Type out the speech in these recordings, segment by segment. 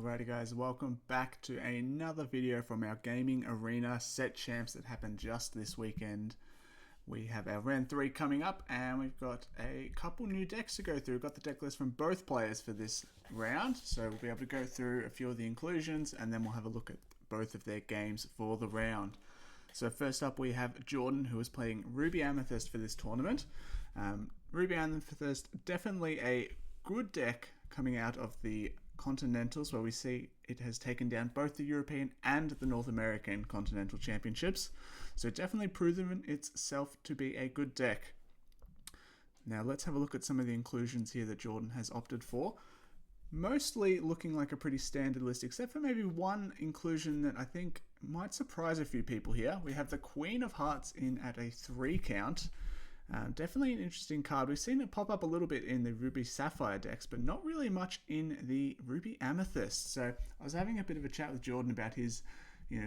Alrighty guys, welcome back to another video from our Gaming Arena set champs that happened just this weekend. We have our round 3 coming up and we've got a couple new decks to go through. We've got the deck list from both players for this round, so we'll be able to go through a few of the inclusions and then we'll have a look at both of their games for the round. So first up we have Jordan, who is playing Ruby Amethyst for this tournament. Ruby Amethyst, definitely a good deck coming out of the Continentals, where we see it has taken down both the European and the North American Continental Championships. So definitely proven itself to be a good deck. Now let's have a look at some of the inclusions here that Jordan has opted for. Mostly looking like a pretty standard list, except for maybe one inclusion that I think might surprise a few people here. We have the Queen of Hearts in at a 3 count. Definitely an interesting card. We've seen it pop up a little bit in the Ruby Sapphire decks, but not really much in the Ruby Amethyst. So I was having a bit of a chat with Jordan about his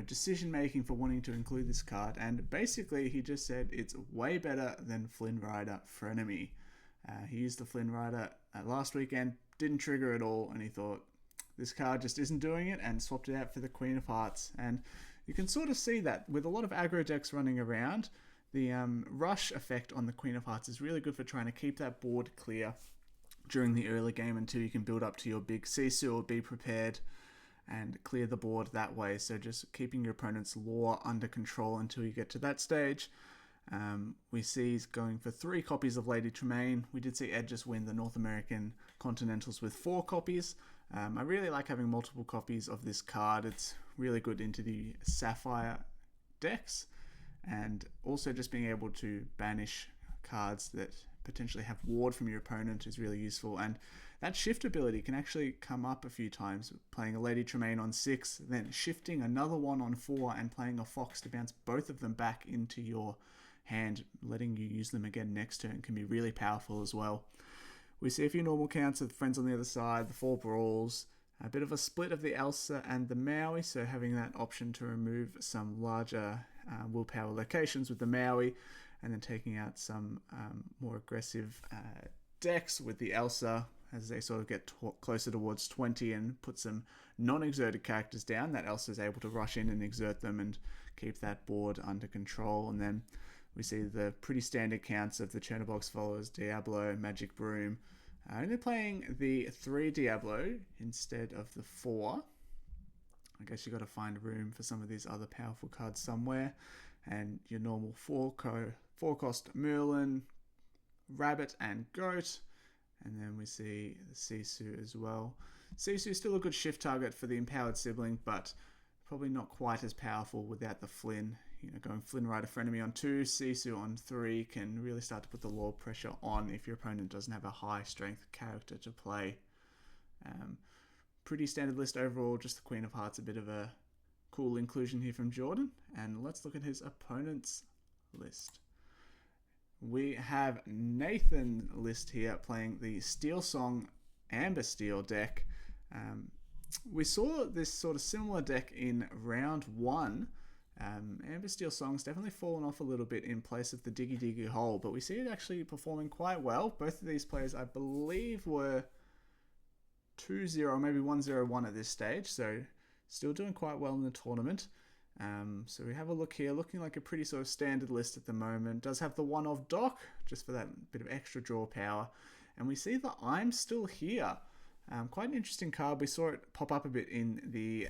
decision making for wanting to include this card, and basically he just said it's way better than Flynn Rider Frenemy. He used the Flynn Rider last weekend, didn't trigger at all, and he thought this card just isn't doing it and swapped it out for the Queen of Hearts. And you can sort of see that with a lot of aggro decks running around. The rush effect on the Queen of Hearts is really good for trying to keep that board clear during the early game until you can build up to your big Sisu or Be Prepared and clear the board that way. So just keeping your opponent's lore under control until you get to that stage. We see he's going for 3 copies of Lady Tremaine. We did see Ed just win the North American Continentals with 4 copies. I really like having multiple copies of this card. It's really good into the Sapphire decks. And also just being able to banish cards that potentially have ward from your opponent is really useful. And that shift ability can actually come up a few times, playing a Lady Tremaine on 6, then shifting another one on 4 and playing a Fox to bounce both of them back into your hand, letting you use them again next turn can be really powerful as well. We see a few normal counts with friends on the other side, the 4 brawls, a bit of a split of the Elsa and the Maui, so having that option to remove some larger willpower locations with the Maui, and then taking out some more aggressive decks with the Elsa as they sort of get closer towards 20 and put some non-exerted characters down. That Elsa is able to rush in and exert them and keep that board under control. And then we see the pretty standard counts of the Chernobog's followers, Diablo, Magic Broom. Only playing the 3 Diablo instead of the 4. I guess you got to find room for some of these other powerful cards somewhere. And your normal 4-cost Merlin, Rabbit and Goat. And then we see the Sisu as well. Sisu is still a good shift target for the empowered sibling, but probably not quite as powerful without the Flynn. Going Flynn Rider Frenemy on 2, Sisu on 3 can really start to put the lore pressure on if your opponent doesn't have a high strength character to play. Pretty standard list overall, just the Queen of Hearts, a bit of a cool inclusion here from Jordan. And let's look at his opponent's list. We have Nathan list here playing the Steel Song Amber Steel deck. We saw this sort of similar deck in round 1. Amber Steel Song's definitely fallen off a little bit in place of the Diggy Diggy Hole, but we see it actually performing quite well. Both of these players, I believe, were 2-0, maybe 1-0-1 at this stage, so still doing quite well in the tournament. So we have a look here, looking like a pretty sort of standard list at the moment. Does have the one of Doc, just for that bit of extra draw power. And we see the I'm Still Here. Quite an interesting card. We saw it pop up a bit in the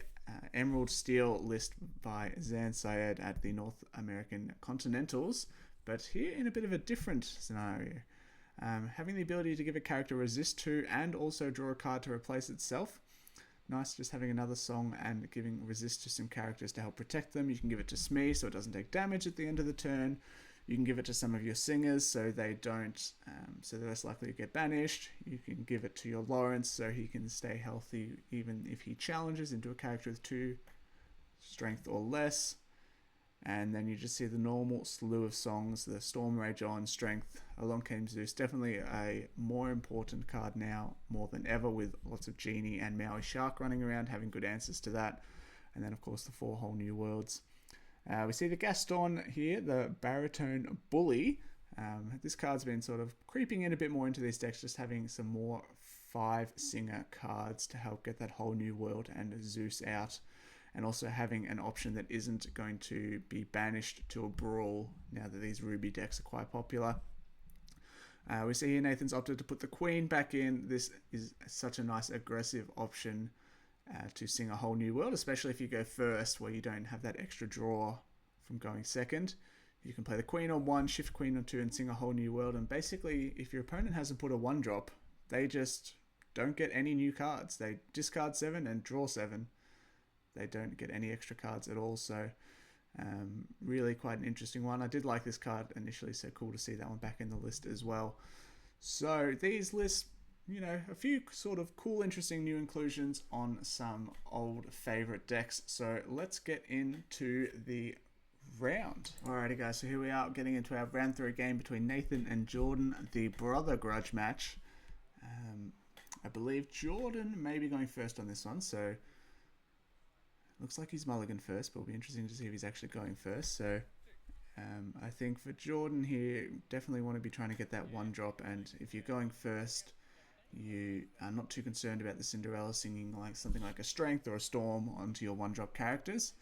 Emerald Steel list by Zan Syed at the North American Continentals, but here in a bit of a different scenario. Having the ability to give a character resist to and also draw a card to replace itself. Nice just having another song and giving resist to some characters to help protect them. You can give it to Smee so it doesn't take damage at the end of the turn. You can give it to some of your singers so they don't, so they're less likely to get banished. You can give it to your Lawrence so he can stay healthy even if he challenges into a character with 2 strength or less. And then you just see the normal slew of songs, the Storm Rage on strength. Along Came Zeus, definitely a more important card now, more than ever, with lots of Genie and Maui Shark running around, having good answers to that. And then of course the 4 whole new worlds. We see the Gaston here, the Baritone Bully. This card's been sort of creeping in a bit more into these decks, just having some more 5 Singer cards to help get that whole new world and Zeus out. And also having an option that isn't going to be banished to a brawl now that these Ruby decks are quite popular. We see here Nathan's opted to put the Queen back in. This is such a nice aggressive option to sing a whole new world, especially if you go first where you don't have that extra draw from going second. You can play the Queen on 1, shift Queen on 2 and sing a whole new world. And basically, if your opponent hasn't put a 1-drop, they just don't get any new cards. They discard 7 and draw 7. They don't get any extra cards at all. So really quite an interesting one. I did like this card initially, so cool to see that one back in the list as well. So these lists, you know, a few sort of cool, interesting new inclusions on some old favorite decks. So let's get into the round. Alrighty guys, so here we are getting into our round 3 game between Nathan and Jordan, the brother grudge match. I believe Jordan may be going first on this one, so looks like he's mulligan first, but it'll be interesting to see if he's actually going first. So I think for Jordan here, definitely want to be trying to get that 1-drop, and if you're going first, you are not too concerned about the Cinderella singing like something like a Strength or a Storm onto your 1-drop characters.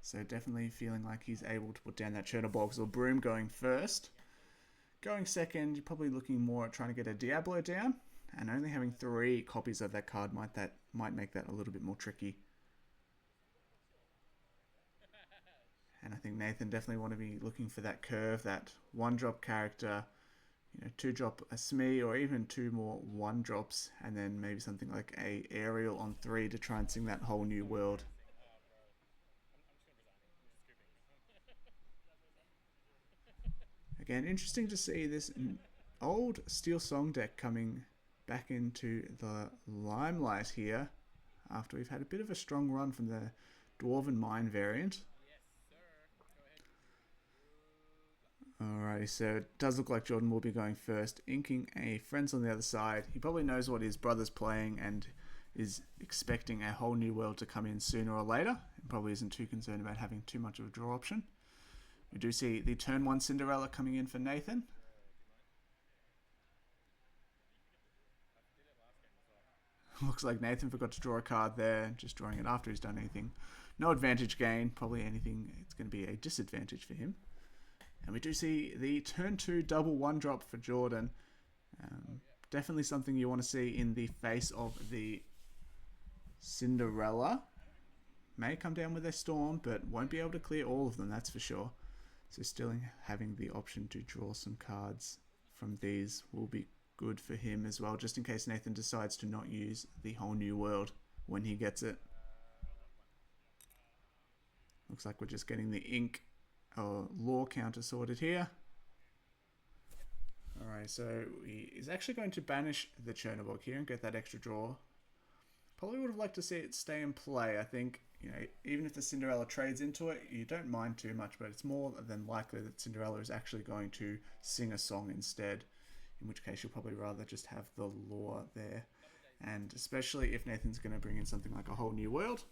So definitely feeling like he's able to put down that Chernobog or Broom going first. Going second, you're probably looking more at trying to get a Diablo down, and only having 3 copies of that card might make that a little bit more tricky. And I think Nathan definitely want to be looking for that curve, that 1-drop character, you know, 2-drop a Smee, or even 2 more 1-drops, and then maybe something like a Aerial on 3 to try and sing that whole new world. Again, interesting to see this old Steel Song deck coming back into the limelight here after we've had a bit of a strong run from the Dwarven Mine variant. Alrighty, so it does look like Jordan will be going first, inking a Friends on the other side. He probably knows what his brother's playing and is expecting a whole new world to come in sooner or later, and probably isn't too concerned about having too much of a draw option. We do see the turn 1 Cinderella coming in for Nathan. Looks like Nathan forgot to draw a card there, just drawing it after he's done anything. No advantage gain, probably anything, it's going to be a disadvantage for him. And we do see the turn 2 double 1-drop for Jordan. Definitely something you want to see in the face of the Cinderella. May come down with a Storm, but won't be able to clear all of them, that's for sure. So still having the option to draw some cards from these will be good for him as well, just in case Nathan decides to not use the whole new world when he gets it. Looks like we're just getting the ink or lore counter sorted here. Alright, so he's actually going to banish the Chernobog here and get that extra draw. Probably would have liked to see it stay in play. I think, you know, even if the Cinderella trades into it, you don't mind too much, but it's more than likely that Cinderella is actually going to sing a song instead, in which case you'll probably rather just have the lore there. And especially if Nathan's going to bring in something like a whole new world,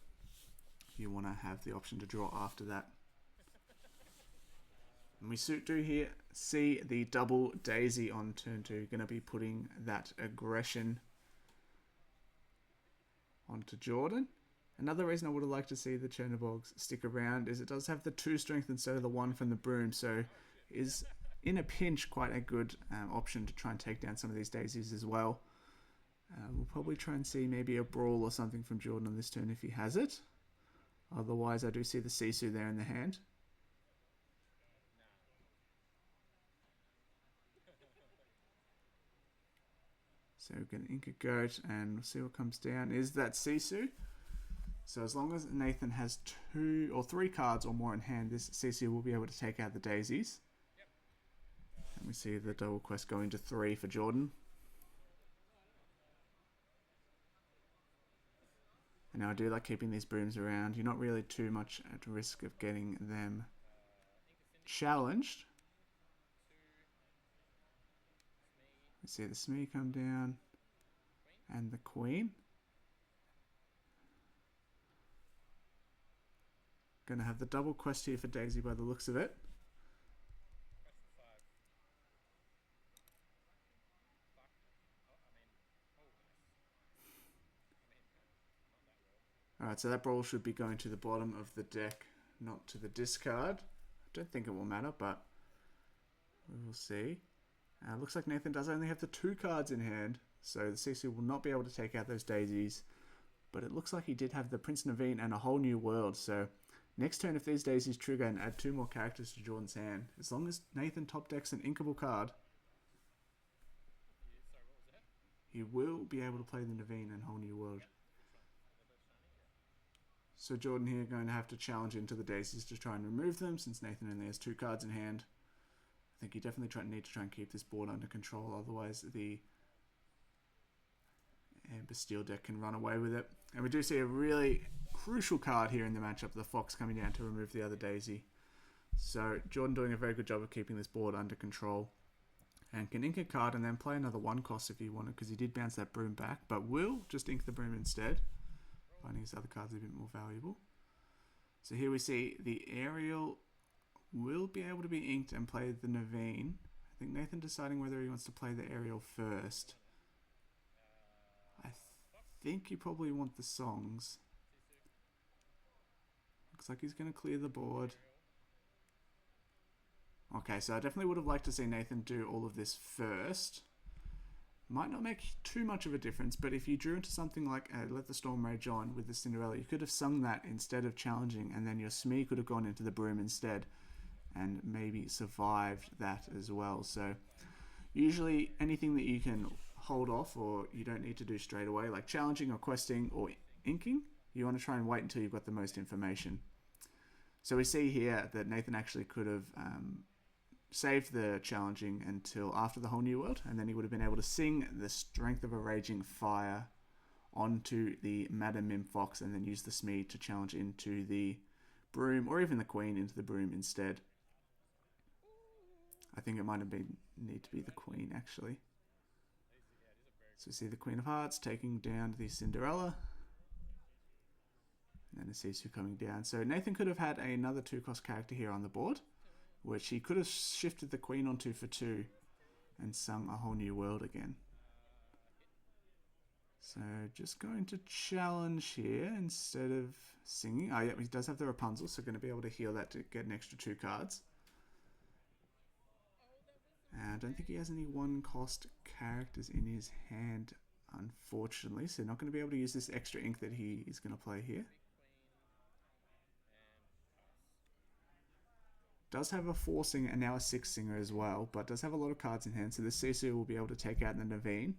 you want to have the option to draw after that. And we do here see the double Daisy on turn 2, going to be putting that aggression onto Jordan. Another reason I would have liked to see the Chernobyls stick around is it does have the 2 strength instead of the 1 from the Broom, so is in a pinch quite a good option to try and take down some of these Daisies as well. We'll probably try and see maybe a Brawl or something from Jordan on this turn if he has it. Otherwise I do see the Sisu there in the hand. So we're going to ink a Goat and we'll see what comes down. Is that Sisu? So as long as Nathan has 2 or 3 cards or more in hand, this Sisu will be able to take out the Daisies. And we see the double quest going to 3 for Jordan. And now I do like keeping these Brooms around. You're not really too much at risk of getting them challenged. We see the Smee come down and the Queen. Gonna have the double quest here for Daisy by the looks of it. Alright, so that brawl should be going to the bottom of the deck, not to the discard. I don't think it will matter, but we will see. Looks like Nathan does only have the 2 cards in hand, so the Sisu will not be able to take out those daisies. But it looks like he did have the Prince Naveen and a whole new world, so next turn if these daisies trigger and add 2 more characters to Jordan's hand, as long as Nathan top decks an inkable card, he will be able to play the Naveen and whole new world. So Jordan here going to have to challenge into the daisies to try and remove them, since Nathan only has 2 cards in hand. I think you definitely need to try and keep this board under control, otherwise the Bastille deck can run away with it. And we do see a really crucial card here in the matchup, the Fox coming down to remove the other daisy. So Jordan doing a very good job of keeping this board under control. And can ink a card and then play another 1 cost if he wanted, because he did bounce that broom back, but will just ink the broom instead, finding his other cards a bit more valuable. So here we see the Aerial will be able to be inked and play the Naveen. I think Nathan deciding whether he wants to play the Aerial first. I think you probably want the songs. Looks like he's going to clear the board. Okay, so I definitely would have liked to see Nathan do all of this first. Might not make too much of a difference, but if you drew into something like Let the Storm Rage On with the Cinderella, you could have sung that instead of challenging, and then your Smee could have gone into the broom instead and maybe survived that as well. So usually anything that you can hold off or you don't need to do straight away, like challenging or questing or inking, you want to try and wait until you've got the most information. So we see here that Nathan actually could have saved the challenging until after the whole new world, and then he would have been able to sing the Strength of a Raging Fire onto the Madam Mim Fox and then use the Smee to challenge into the broom, or even the Queen into the broom instead. I think it might have been need to be the Queen actually. So we see the Queen of Hearts taking down the Cinderella. And then the Sisu coming down. So Nathan could have had another 2-cost character here on the board, which he could have shifted the Queen onto for 2 and sung a whole new world again. So just going to challenge here instead of singing. Oh yeah, he does have the Rapunzel, so going to be able to heal that to get an extra 2 cards. I don't think he has any 1-cost characters in his hand, unfortunately, so not going to be able to use this extra ink that he is going to play here. Does have a 4 singer and now a 6 singer as well, but does have a lot of cards in hand, so this Sisu will be able to take out the Naveen.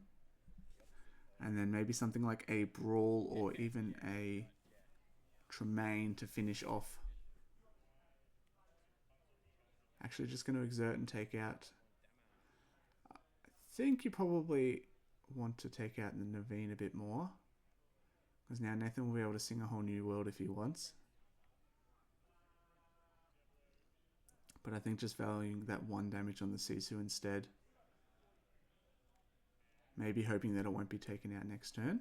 And then maybe something like a Brawl or even a Tremaine to finish off. Actually just going to exert and take out. I think you probably want to take out the Naveen a bit more, because now Nathan will be able to sing a whole new world if he wants. But I think just valuing that 1 damage on the Sisu instead. Maybe hoping that it won't be taken out next turn.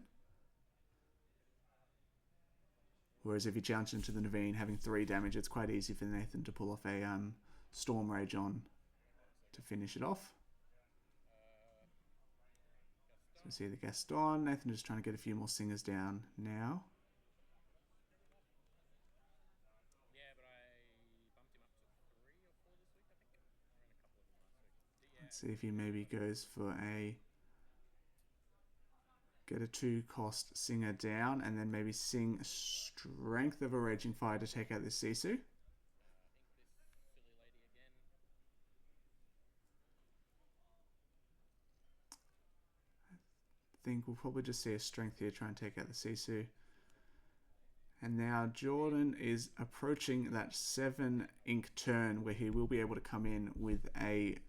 Whereas if you challenge into the Naveen having 3 damage, it's quite easy for Nathan to pull off a Storm Rage On to finish it off. So we see the Gaston. Nathan just trying to get a few more singers down now. Let's see if he maybe goes for a get a 2-cost singer down and then maybe sing Strength of a Raging Fire to take out this Sisu. I think we'll probably just see a Strength here, try and take out the Sisu. And now Jordan is approaching that 7 ink turn where he will be able to come in with a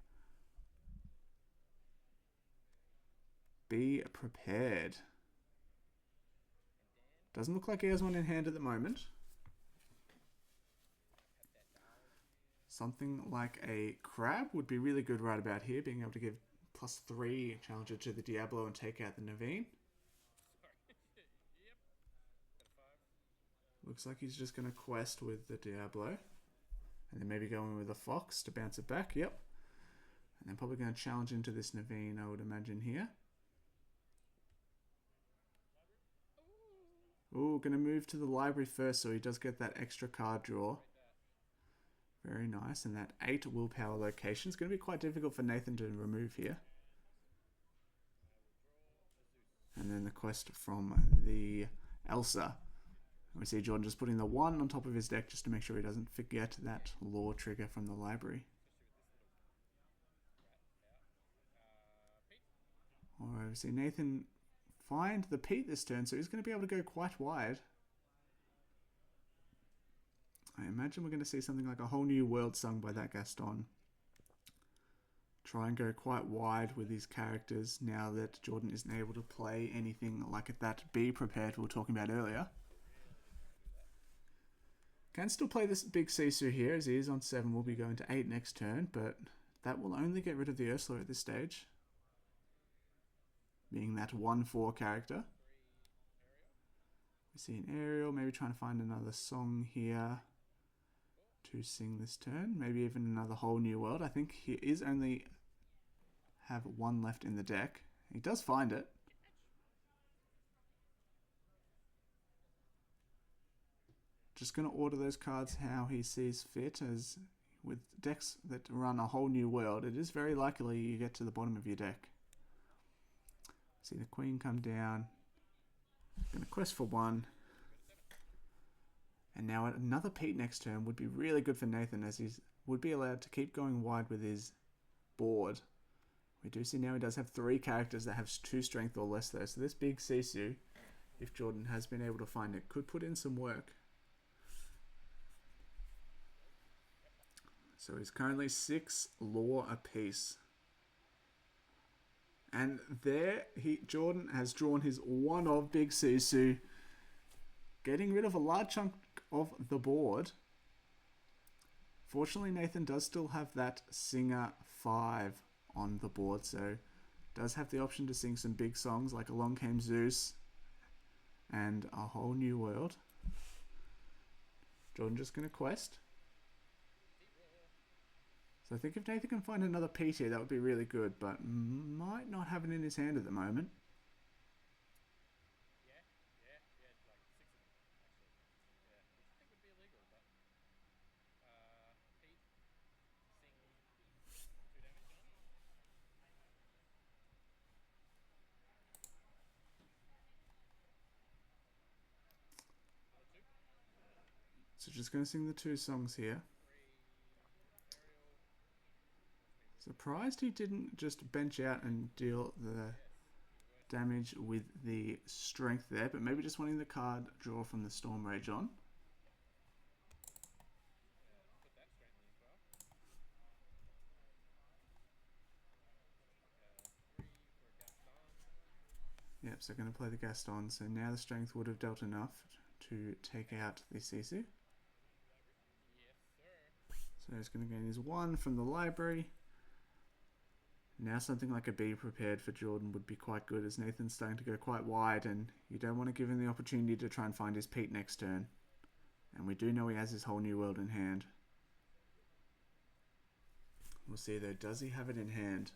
Be Prepared. Doesn't look like he has one in hand at the moment. Something like a Crab would be really good right about here, being able to give +3 challenger to the Diablo and take out the Naveen. Looks like he's just going to quest with the Diablo. And then maybe go in with a Fox to bounce it back. Yep. And then probably going to challenge into this Naveen, I would imagine here. Ooh, going to move to the library first so he does get that extra card draw. Very nice. And that 8 willpower location is going to be quite difficult for Nathan to remove here. And then the quest from the Elsa. We see Jordan just putting the 1 on top of his deck just to make sure he doesn't forget that lore trigger from the library. Alright, we see Nathan find the Pete this turn, so he's going to be able to go quite wide. I imagine we're going to see something like a whole new world sung by that Gaston. Try and go quite wide with his characters now that Jordan isn't able to play anything like that Be Prepared we were talking about earlier. Can still play this big Sisu here as he is on 7. We'll be going to 8 next turn, but that will only get rid of the Ursula at this stage. Being that 1/4 character. We see an Ariel, maybe trying to find another song here to sing this turn. Maybe even another whole new world. I think he is only have 1 left in the deck. He does find it. Just going to order those cards how he sees fit, as with decks that run a whole new world, it is very likely you get to the bottom of your deck. See the Queen come down. Going to quest for 1. And now another Pete next turn would be really good for Nathan, as he would be allowed to keep going wide with his board. We do see now he does have 3 characters that have 2 strength or less though. So this big Sisu, if Jordan has been able to find it, could put in some work. So he's currently 6 lore apiece. And there, Jordan has drawn his one of Big Sisu, getting rid of a large chunk of the board. Fortunately, Nathan does still have that Singer 5 on the board, so does have the option to sing some big songs like Along Came Zeus and A Whole New World. Jordan just going to quest. So I think if Nathan can find another Pete here, that would be really good, but might not have it in his hand at the moment. So just going to sing the 2 songs here. Surprised he didn't just bench out and deal the damage with the strength there, but maybe just wanting the card draw from the Storm Rage on. Yep, so going to play the Gaston, so now the strength would have dealt enough to take out the Sisu. So he's going to gain his 1 from the library. Now something like a Be Prepared for Jordan would be quite good, as Nathan's starting to go quite wide and you don't want to give him the opportunity to try and find his Pete next turn. And we do know he has his whole new world in hand. We'll see though, does he have it in hand?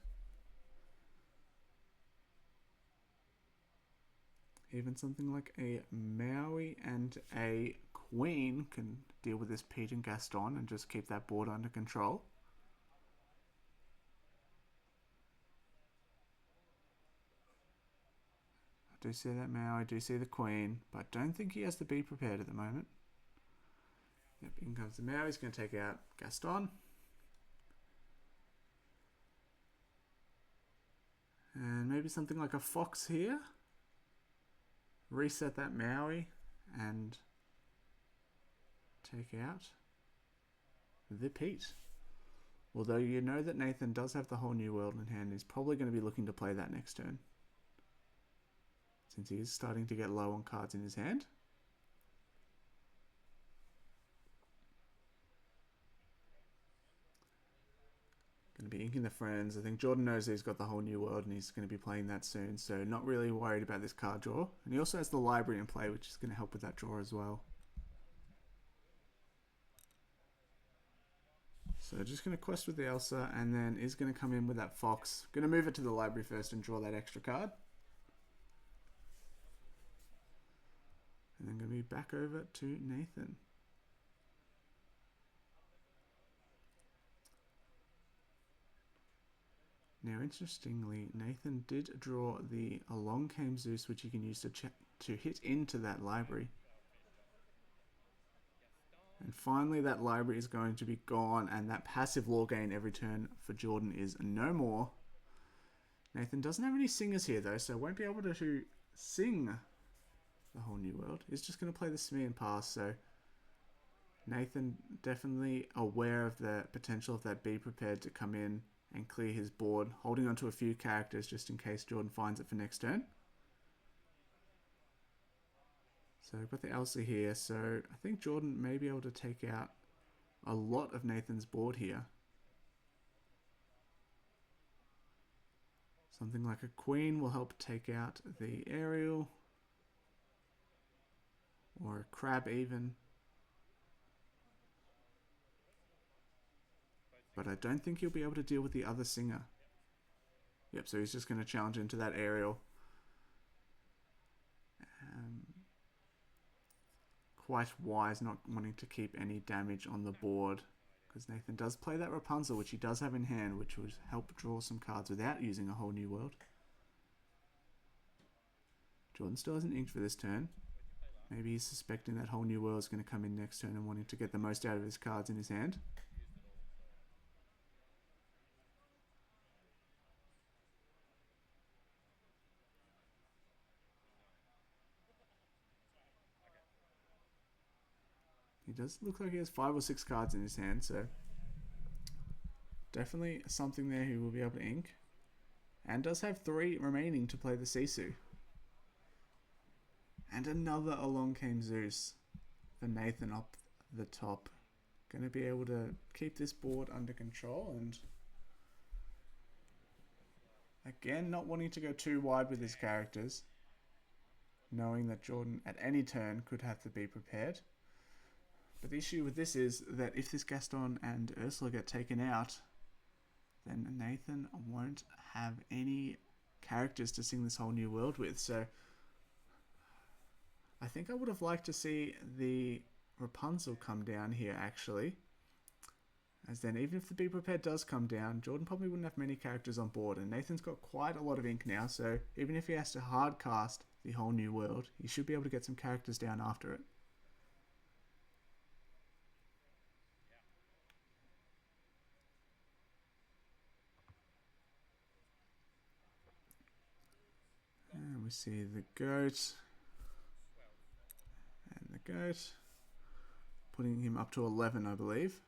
Even something like a Maui and a Queen can deal with this Pete and Gaston and just keep that board under control. I do see that Maui, I do see the Queen, but I don't think he has to Be Prepared at the moment. Yep, in comes the Maui, he's going to take out Gaston. And maybe something like a Fox here. Reset that Maui and take out the Pete. Although you know that Nathan does have the whole new world in hand, he's probably going to be looking to play that next turn, since he is starting to get low on cards in his hand. Going to be inking the Friends. I think Jordan knows that he's got the whole new world and he's going to be playing that soon, so not really worried about this card draw. And he also has the library in play, which is going to help with that draw as well. So just going to quest with the Elsa and then is going to come in with that Fox. Going to move it to the library first and draw that extra card. And then going to be back over to Nathan. Now, interestingly, Nathan did draw the Along Came Zeus, which you can use to hit into that library. And finally, that library is going to be gone, and that passive lore gain every turn for Jordan is no more. Nathan doesn't have any singers here, though, so won't be able to sing the whole new world. He's just going to play the Smee and pass, so Nathan definitely aware of the potential of that Be Prepared to come in and clear his board, holding onto a few characters just in case Jordan finds it for next turn. So I've got the Elsa here, so I think Jordan may be able to take out a lot of Nathan's board here. Something like a Queen will help take out the Aerial, or a Crab even. But I don't think he'll be able to deal with the other Singer. Yep, so he's just going to challenge into that Aerial. Quite wise not wanting to keep any damage on the board, because Nathan does play that Rapunzel, which he does have in hand, which would help draw some cards without using a whole new world. Jordan still hasn't inked for this turn. Maybe he's suspecting that whole new world is going to come in next turn and wanting to get the most out of his cards in his hand. He does look like he has 5 or 6 cards in his hand, so definitely something there he will be able to ink. And does have 3 remaining to play the Sisu. And another Along Came Zeus for Nathan up the top. Going to be able to keep this board under control, and again not wanting to go too wide with his characters, knowing that Jordan at any turn could have to be prepared. But the issue with this is that if this Gaston and Ursula get taken out, then Nathan won't have any characters to sing this whole new world with. So I think I would have liked to see the Rapunzel come down here, actually. As then, even if the Be Prepared does come down, Jordan probably wouldn't have many characters on board. And Nathan's got quite a lot of ink now, so even if he has to hard cast the whole new world, he should be able to get some characters down after it. And we see the goat. And the goat. Putting him up to 11, I believe.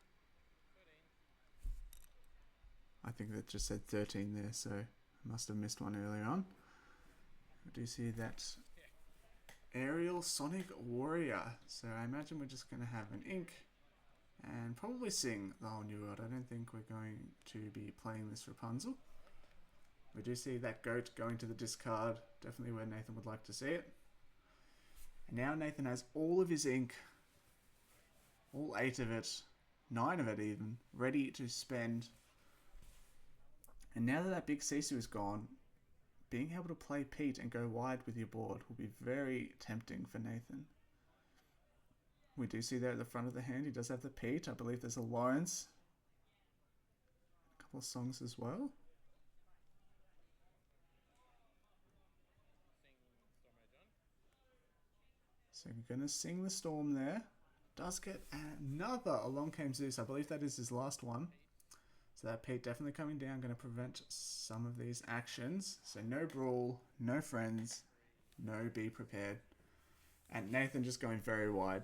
I think that just said 13 there, so I must have missed one earlier on. I do see that Aerial Sonic Warrior. So I imagine we're just going to have an ink and probably sing the whole new world. I don't think we're going to be playing this Rapunzel. We do see that goat going to the discard, definitely where Nathan would like to see it. And now Nathan has all of his ink, all 8 of it, 9 of it even, ready to spend. And now that that big Sisu is gone, being able to play Pete and go wide with your board will be very tempting for Nathan. We do see there at the front of the hand, he does have the Pete. I believe there's a Lawrence. A couple of songs as well. So we're going to sing the Storm there. Does get another Along Came Zeus. I believe that is his last one. So that Pete definitely coming down, going to prevent some of these actions. So no Brawl, no Friends, no Be Prepared. And Nathan just going very wide.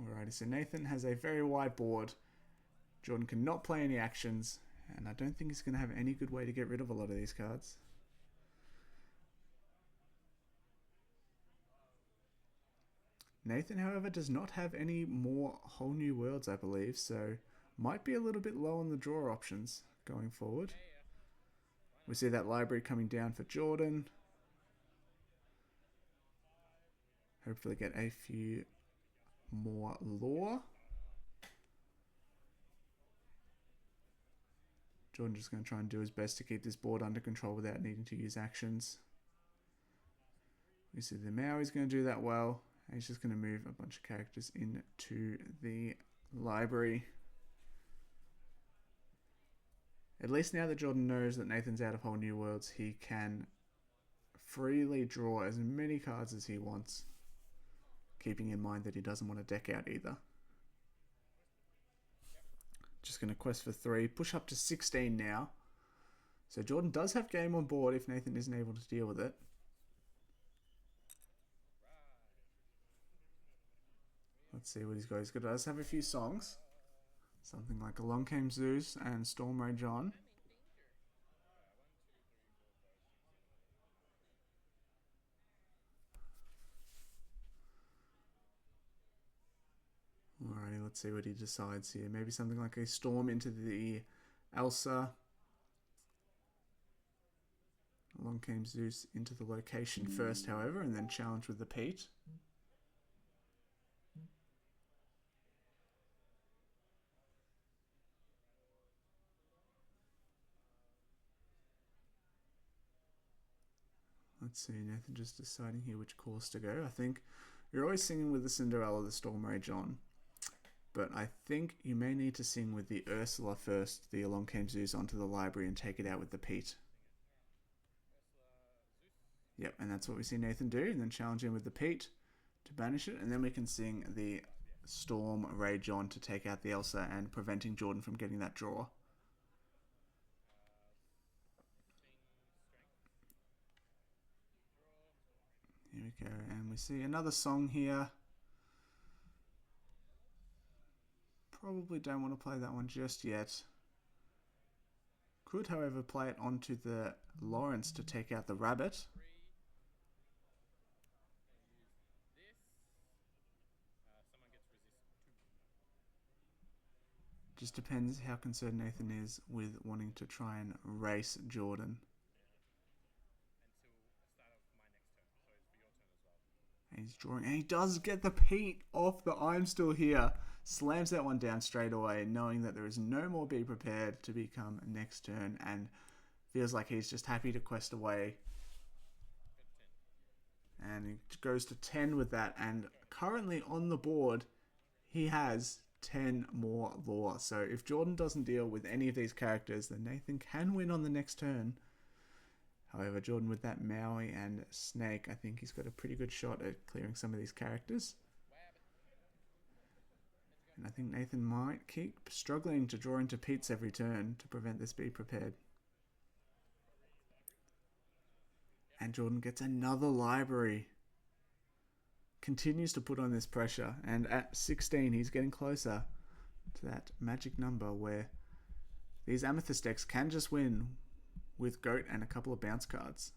Alrighty, so Nathan has a very wide board. Jordan cannot play any actions, and I don't think he's going to have any good way to get rid of a lot of these cards. Nathan, however, does not have any more whole new worlds, I believe, so might be a little bit low on the draw options going forward. We see that library coming down for Jordan. Hopefully get a few more lore. Jordan just going to try and do his best to keep this board under control without needing to use actions. We see the Maui's going to do that well. And he's just going to move a bunch of characters into the library. At least now that Jordan knows that Nathan's out of Whole New Worlds, he can freely draw as many cards as he wants, keeping in mind that he doesn't want to deck out either. Just going to quest for 3, push up to 16 now. So Jordan does have game on board if Nathan isn't able to deal with it. Let's see what he's got. He's got does have a few songs. Something like Along Came Zeus and Storm Rage On. Alrighty, let's see what he decides here. Maybe something like a Storm into the Elsa. Along Came Zeus into the location first, however, and then challenge with the Pete. Let's see, Nathan just deciding here which course to go. I think you're always singing with the Cinderella, the Storm Rage On. But I think you may need to sing with the Ursula first, the Along Came Zeus onto the library and take it out with the Pete. Yep, and that's what we see Nathan do, and then challenge him with the Pete to banish it, and then we can sing the Storm Rage On to take out the Elsa and preventing Jordan from getting that draw. Here we go, and we see another song here. Probably don't want to play that one just yet. Could, however, play it onto the Lawrence to take out the rabbit. Just depends how concerned Nathan is with wanting to try and race Jordan. And he's drawing, and he does get the Pete off the I'm Still Here. Slams that one down straight away, knowing that there is no more Be Prepared to become next turn, and feels like he's just happy to quest away. And he goes to 10 with that, and currently on the board, he has 10 more lore. So if Jordan doesn't deal with any of these characters, then Nathan can win on the next turn. However, Jordan with that Maui and Snake, I think he's got a pretty good shot at clearing some of these characters. And I think Nathan might keep struggling to draw into Pete's every turn to prevent this Be Prepared. And Jordan gets another library. Continues to put on this pressure. And at 16, he's getting closer to that magic number where these Amethyst decks can just win with Goat and a couple of bounce cards.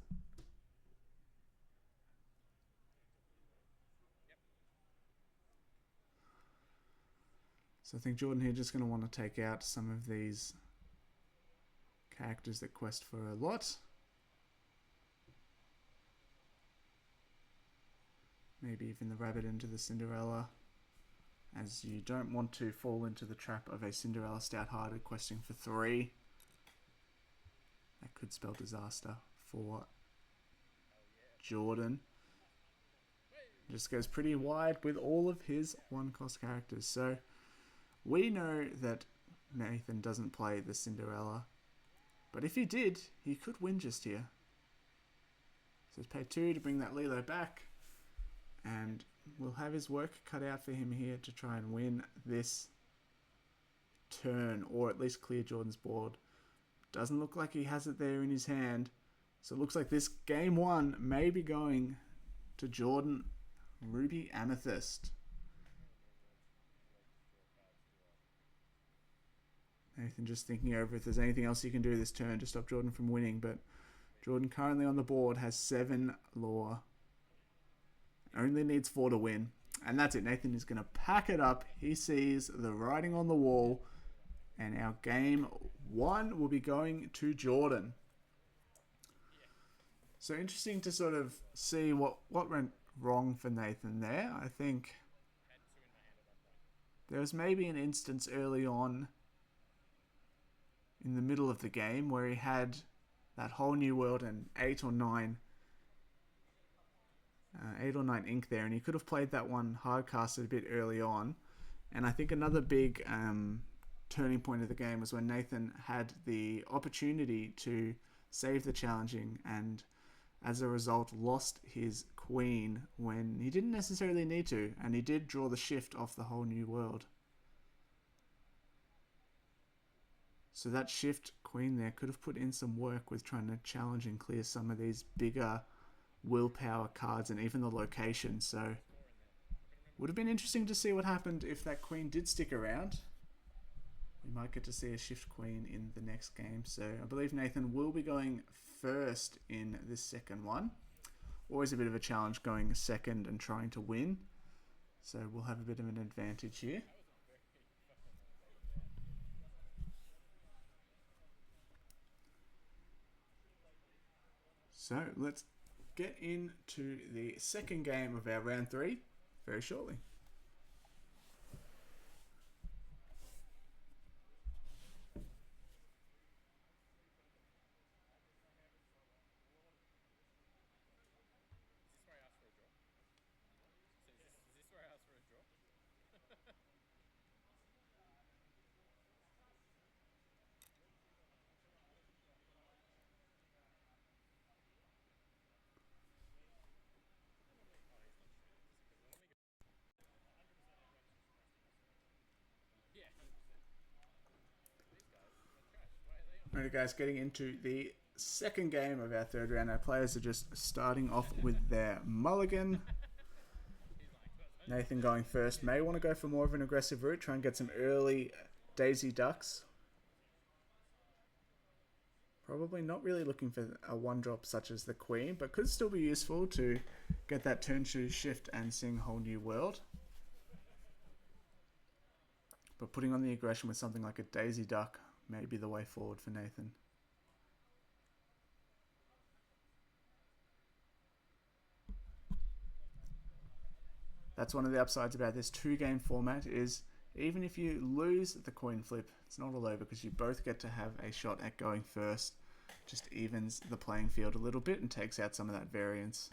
So I think Jordan here just going to want to take out some of these characters that quest for a lot. Maybe even the rabbit into the Cinderella, as you don't want to fall into the trap of a Cinderella Stout-Hearted questing for 3. That could spell disaster for Jordan. Just goes pretty wide with all of his one-cost characters. So we know that Nathan doesn't play the Cinderella, but if he did, he could win just here. So he's paid 2 to bring that Lilo back, and we'll have his work cut out for him here to try and win this turn, or at least clear Jordan's board. Doesn't look like he has it there in his hand, so it looks like this game 1 may be going to Jordan Ruby Amethyst. Nathan just thinking over if there's anything else he can do this turn to stop Jordan from winning, but Jordan currently on the board has 7 lore. Only needs 4 to win. And that's it. Nathan is going to pack it up. He sees the writing on the wall, and our game 1 will be going to Jordan. So interesting to sort of see what went wrong for Nathan there. I think there was maybe an instance early on in the middle of the game where he had that whole new world and 8 or 9 ink there, and he could have played that one hardcasted a bit early on. And I think another big turning point of the game was when Nathan had the opportunity to save the challenging, and as a result lost his queen when he didn't necessarily need to, and he did draw the shift off the whole new world. So that shift queen there could have put in some work with trying to challenge and clear some of these bigger willpower cards and even the location. So would have been interesting to see what happened if that queen did stick around. We might get to see a shift queen in the next game. So I believe Nathan will be going first in this second one. Always a bit of a challenge going second and trying to win. So we'll have a bit of an advantage here. So let's get into the second game of our round 3 very shortly. Alright guys, getting into the second game of our third round. Our players are just starting off with their mulligan. Nathan going first. May want to go for more of an aggressive route, try and get some early daisy ducks. Probably not really looking for a 1-drop such as the queen, but could still be useful to get that turn 2 shift and sing Whole New World. But putting on the aggression with something like a daisy duck may be the way forward for Nathan. That's one of the upsides about this 2-game format is even if you lose the coin flip, it's not all over because you both get to have a shot at going first. Just evens the playing field a little bit and takes out some of that variance.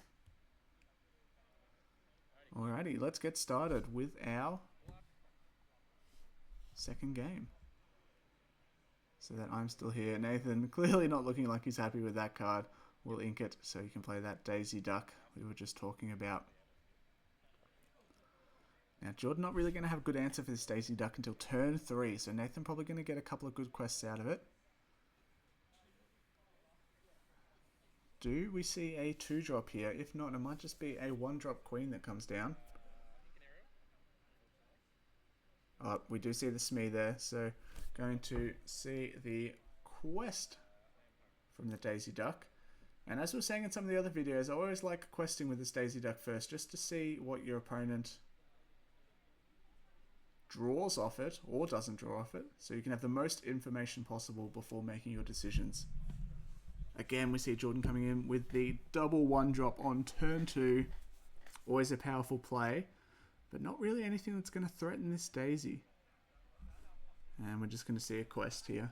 Alrighty, let's get started with our second game. So that I'm still here. Nathan clearly not looking like he's happy with that card. We'll ink it so you can play that daisy duck we were just talking about. Now Jordan not really going to have a good answer for this daisy duck until turn 3. So Nathan probably going to get a couple of good quests out of it. Do we see a 2-drop here? If not, it might just be a 1-drop queen that comes down. Oh, we do see the Smee there, so going to see the quest from the daisy duck. And as we were saying in some of the other videos, I always like questing with this daisy duck first, just to see what your opponent draws off it or doesn't draw off it, so you can have the most information possible before making your decisions. Again, we see Jordan coming in with the double 1-drop on turn 2. Always a powerful play, but not really anything that's going to threaten this daisy. And we're just going to see a quest here.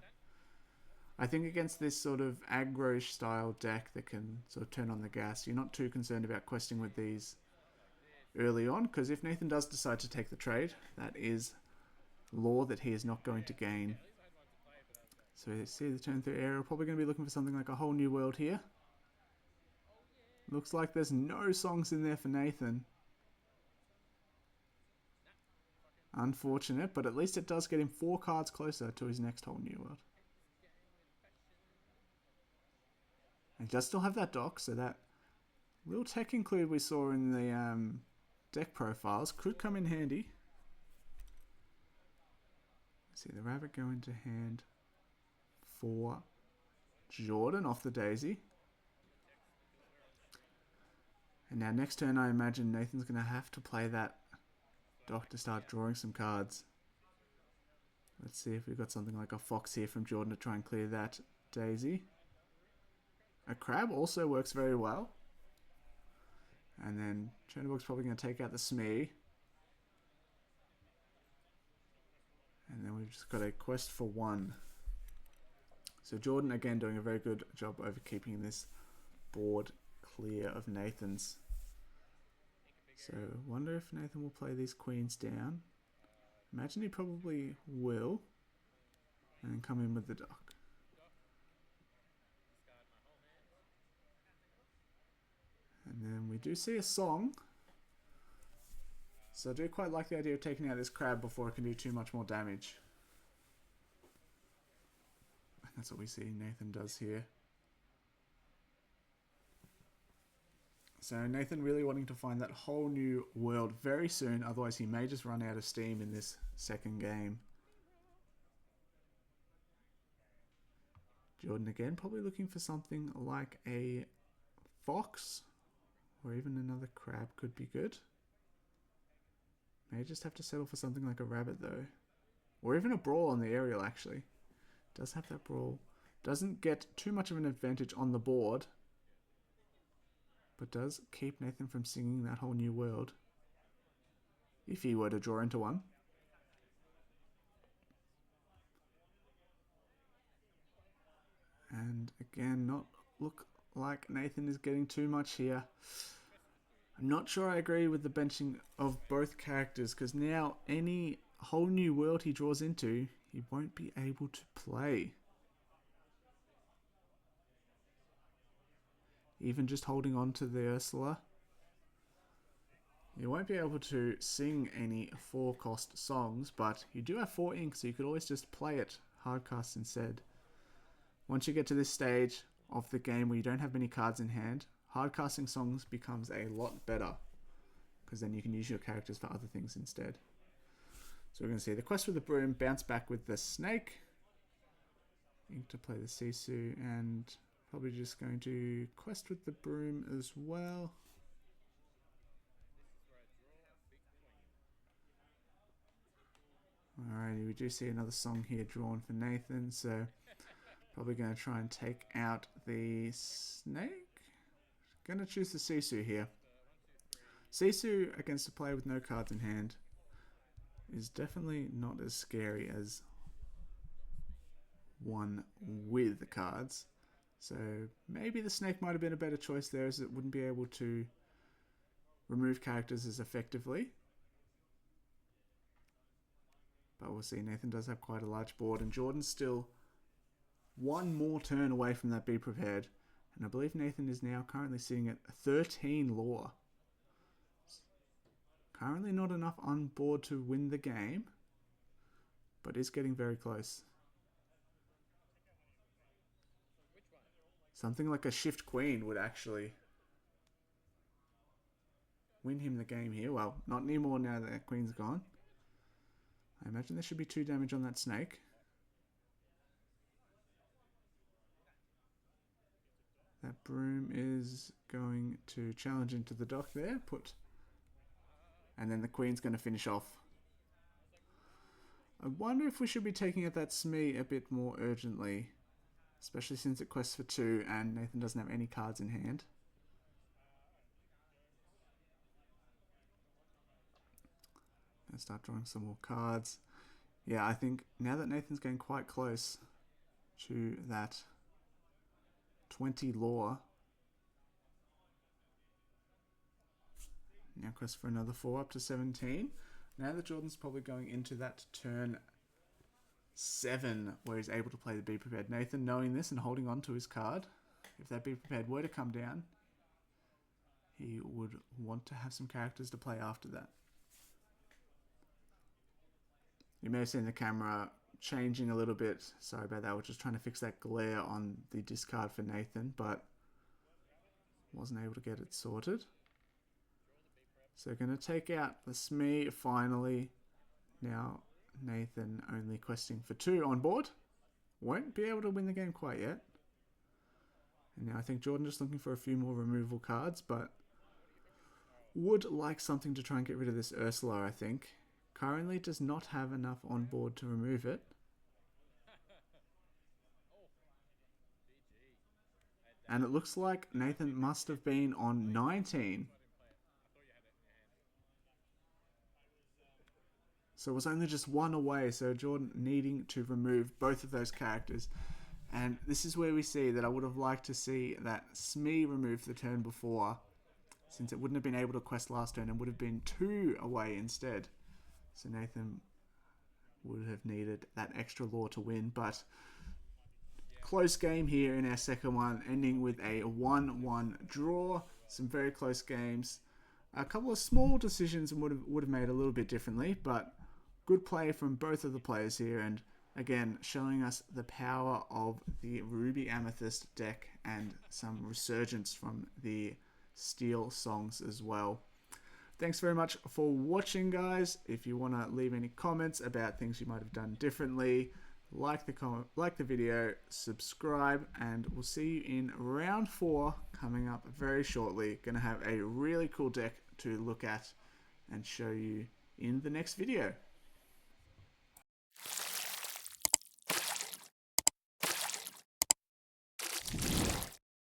I think against this sort of aggro style deck that can sort of turn on the gas, you're not too concerned about questing with these early on, because if Nathan does decide to take the trade, that is lore that he is not going to gain. So you see the turn 3 area, probably going to be looking for something like a Whole New World here. Looks like there's no songs in there for Nathan. Unfortunate, but at least it does get him 4 cards closer to his next Whole New World. And he does still have that dock, so that little tech include we saw in the deck profiles could come in handy. See the rabbit go into hand for Jordan off the daisy. And now next turn I imagine Nathan's going to have to play that dock to start drawing some cards. Let's see if we've got something like a fox here from Jordan to try and clear that daisy. A crab also works very well. And then Chernobog's probably going to take out the Smee. And then we've just got a quest for 1. So Jordan again doing a very good job over keeping this board clear of Nathan's. So wonder if Nathan will play these queens down. Imagine he probably will. And then come in with the dock. And then we do see a song. So I do quite like the idea of taking out this crab before it can do too much more damage. And that's what we see Nathan does here. So Nathan really wanting to find that whole new world very soon, otherwise he may just run out of steam in this second game. Jordan again probably looking for something like a fox, or even another crab could be good. May just have to settle for something like a rabbit though. Or even a brawl on the aerial actually. Does have that brawl. Doesn't get too much of an advantage on the board, but does keep Nathan from singing that whole new world, if he were to draw into one. And again, not look like Nathan is getting too much here. I'm not sure I agree with the benching of both characters, because now any whole new world he draws into, he won't be able to play. Even just holding on to the Ursula, you won't be able to sing any 4-cost songs, but you do have 4 ink, so you could always just play it hardcast instead. Once you get to this stage of the game where you don't have many cards in hand, hardcasting songs becomes a lot better, because then you can use your characters for other things instead. So we're going to see the quest with the broom, bounce back with the snake, ink to play the sisu, and probably just going to quest with the broom as well. Alrighty, we do see another song here drawn for Nathan, so probably going to try and take out the snake. Going to choose the sisu here. Sisu against a player with no cards in hand is definitely not as scary as one with the cards. So maybe the snake might have been a better choice there, as it wouldn't be able to remove characters as effectively. But we'll see. Nathan does have quite a large board, and Jordan's still one more turn away from that Be Prepared. And I believe Nathan is now currently sitting at 13 lore. Currently not enough on board to win the game, but is getting very close. Something like a Shift Queen would actually win him the game here. Well, not anymore now that that Queen's gone. I imagine there should be 2 damage on that snake. That broom is going to challenge into the dock there. And then the Queen's going to finish off. I wonder if we should be taking out that Smee a bit more urgently, especially since it quests for 2 and Nathan doesn't have any cards in hand. Gonna start drawing some more cards. Yeah, I think now that Nathan's getting quite close to that 20 lore. Now quest for another 4 up to 17. Now that Jordan's probably going into that turn 7 where he's able to play the Be Prepared. Nathan knowing this and holding on to his card. If that Be Prepared were to come down, he would want to have some characters to play after that. You may have seen the camera changing a little bit. Sorry about that. We're just trying to fix that glare on the discard for Nathan, but wasn't able to get it sorted. So going to take out the Smee finally. Now Nathan only questing for 2 on board. Won't be able to win the game quite yet. And now I think Jordan just looking for a few more removal cards, but would like something to try and get rid of this Ursula, I think. Currently does not have enough on board to remove it. And it looks like Nathan must have been on 19. So it was only just 1 away, so Jordan needing to remove both of those characters. And this is where we see that I would have liked to see that Smee removed the turn before, since it wouldn't have been able to quest last turn and would have been 2 away instead. So Nathan would have needed that extra lore to win, but close game here in our second one, ending with a 1-1 draw. Some very close games. A couple of small decisions would have made a little bit differently, but good play from both of the players here, and again showing us the power of the Ruby Amethyst deck and some resurgence from the Steel songs as well. Thanks very much for watching, guys. If you want to leave any comments about things you might have done differently, like the video, subscribe, and we'll see you in round 4 coming up very shortly. Gonna have a really cool deck to look at and show you in the next video.